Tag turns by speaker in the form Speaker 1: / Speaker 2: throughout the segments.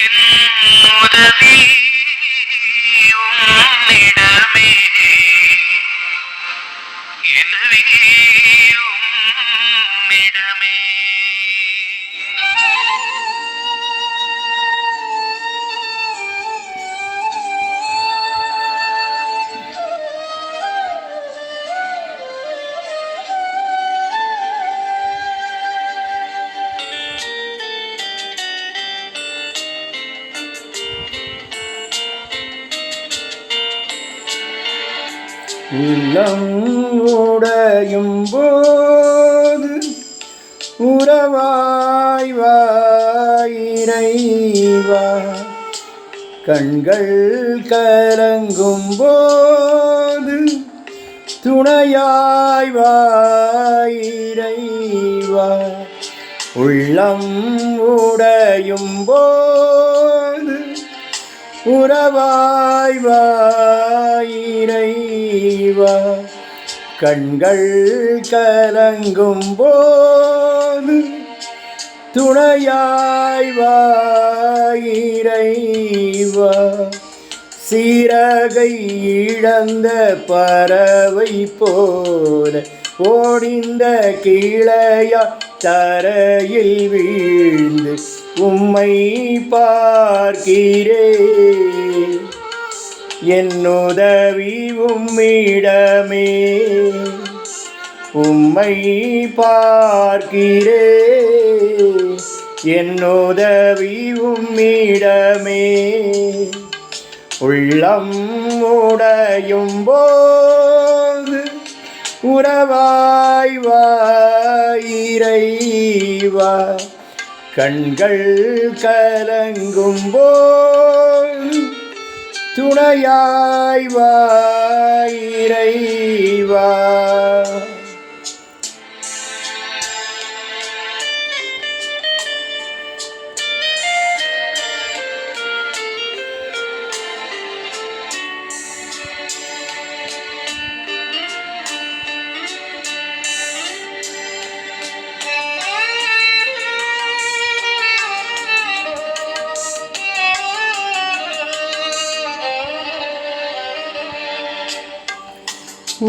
Speaker 1: என் உதவி உம்மிடமே எனவே உம்மிடமே
Speaker 2: உள்ளம் உடையும் போது உறவாய் வாயிரைவா, கண்கள் கலங்கும் போது துணையாய் வாயிரைவா, உள்ளம் உடையும் போது உறவாய் வாயிரைவா, கண்கள் கலங்கும் போது துணையாய் வாயிரைவா, சீரகை இழந்த பறவை போல ஓடிந்த கிளையா தரையில் வீழ்ந்து உம்மை பார்க்கிறேன், என் உதவி உம்மிடமே, உம்மை பார்க்கிறேன், என் உதவி உம்மிடமே, உள்ளம் உடையும் போது உறவாய் வாயிரைவா, கண்கள் கலங்கும் போது துணையாய் வாயிரைவா.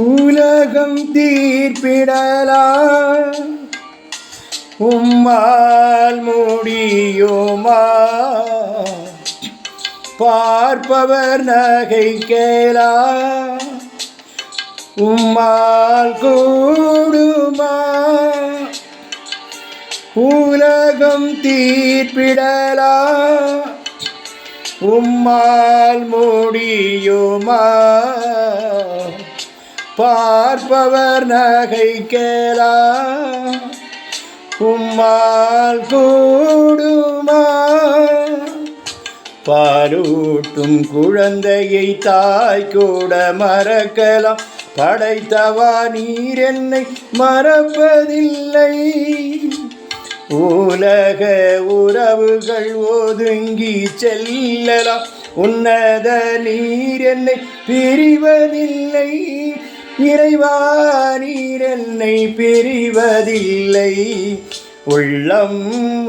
Speaker 2: உலகம் தீர்ப்பிடலாம் உம்மால் முடியுமா, பார்ப்பவர் நகைக்கலாம் உம்மால் கூடுமா, உலகம் தீர்ப்பிடலாம் உம்மால் முடியுமா, பார்ப்பவர் நகைக்கலாம் உம்மால் கூடுமா, பாலூட்டும் குழந்தையை தாய் கூட மறக்கலாம், படைத்தவா நீர் என்னை மறப்பதில்லை, உலக உறவுகள் ஒதுங்கி செல்லலாம், உன்னத நீர் என்னை பிரிவதில்லை, இறைவா நீர் என்னை பிரிவதில்லை, உள்ளம்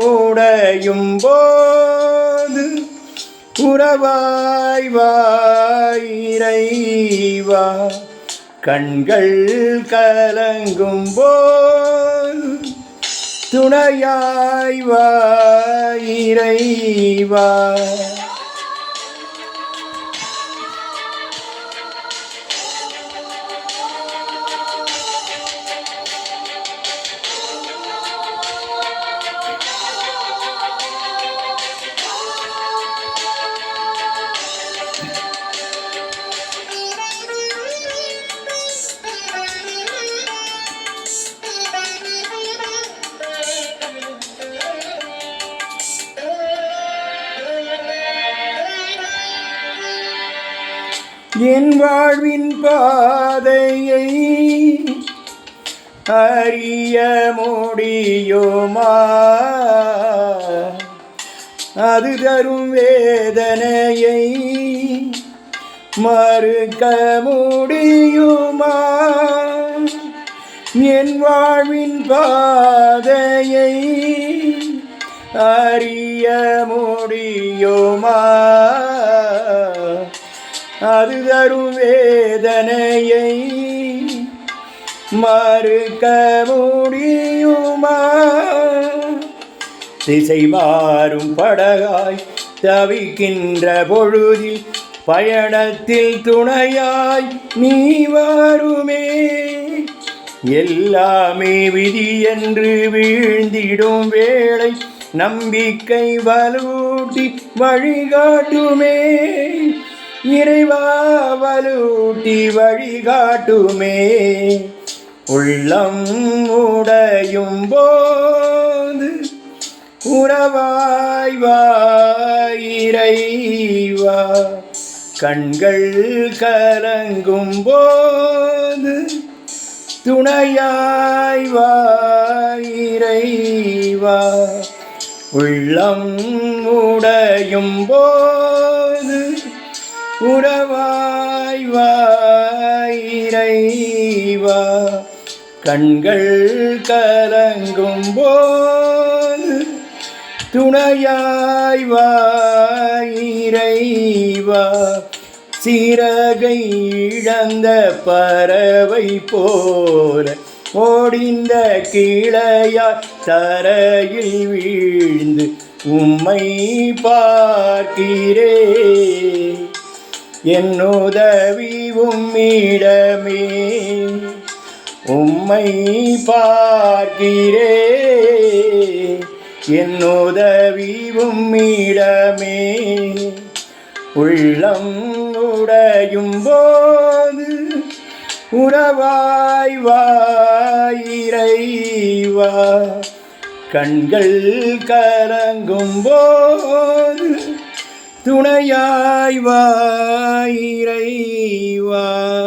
Speaker 2: உடையும் போது உறவாய் வாயிரைவா, கண்கள் கலங்கும் போது துணையாய் வாயிரைவா. என் வாழ்வின் பாதையை அறிய முடியுமா, அது தரும் வேதனையை மறுக்க முடியுமா, என் வாழ்வின் பாதையை அறிய முடியுமா? அது தரும் வேதனையை மறுக்க முடியுமா? திசை மாறும் படகாய் தவிக்கின்ற பொழுதில் பயணத்தில் துணையாய் நீ வருமே. எல்லாமே விதி என்று வீழ்ந்திடும் வேளை நம்பிக்கை வலூட்டி வழிகாட்டுமே. இறைவா வலூட்டி வழிகாட்டுமே. உள்ளம் உடையும் போது உறவாய் இறைவா. கண்கள் கலங்கும் போது துணையாய் இறைவா. உள்ளம் உடையும் போது உறவாய் இறைவா. கண்கள் கலங்கும் போது துணையாய் இறைவா. சிறகை இழந்த பறவை போல ஓடிந்த கிளையாய் தரையில் வீழ்ந்து உம்மை பார்க்கிறே. என் உதவி உம்மிடமே உம்மை பார்க்கிறே. என் உதவி உம்மிடமே. உள்ளம் உடையும் போது உறவாய் இறைவா. கண்கள் கலங்கும் போது துணையாய் இறைவா.